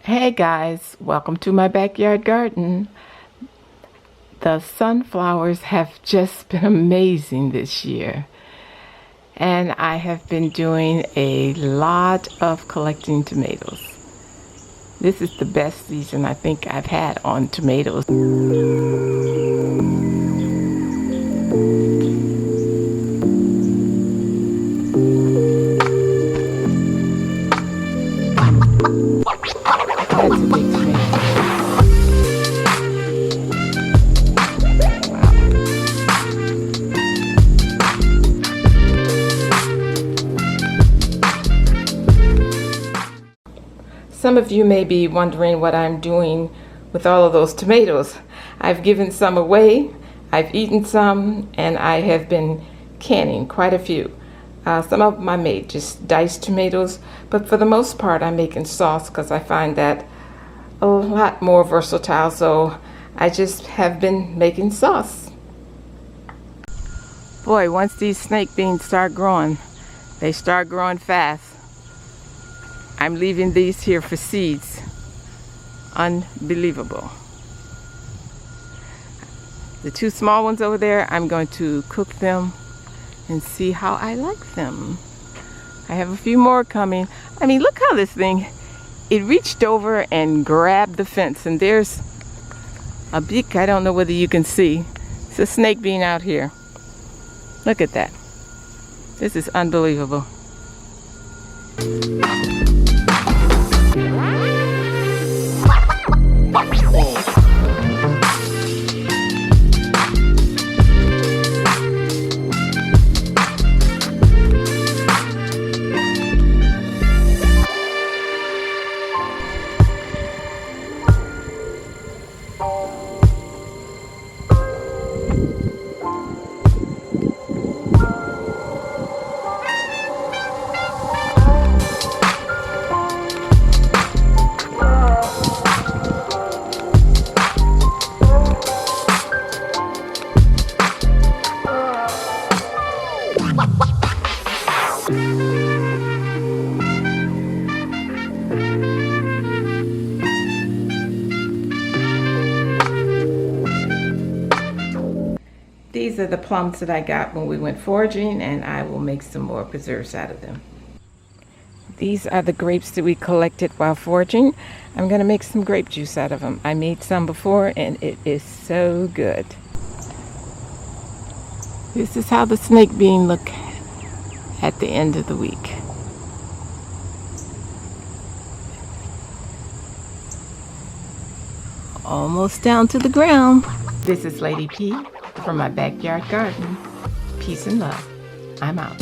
Hey guys, welcome to my backyard garden. The sunflowers have just been amazing this year, and I have been doing a lot of collecting tomatoes. This is the best season I think I've had on tomatoes. That's a big tomato. Some of you may be wondering what I'm doing with all of those tomatoes. I've given some away, I've eaten some, and I have been canning quite a few. Some of them I made just diced tomatoes, but for the most part I'm making sauce because I find that a lot more versatile, so I just have been making sauce. Boy, once these snake beans start growing, they start growing fast. I'm leaving these here for seeds. Unbelievable. The two small ones over there, I'm going to cook them and see how I like them. I have a few more coming. I mean, look how this thing, it reached over and grabbed the fence, and there's a big, I don't know whether you can see, it's a snake bean out here. Look at that. This is unbelievable. These are the plums that I got when we went foraging, and I will make some more preserves out of them. These are the grapes that we collected while foraging. I'm going to make some grape juice out of them. I made some before and it is so good. This is how the snake bean look at the end of the week. Almost down to the ground. This is Lady P from my backyard garden. Peace and love. I'm out.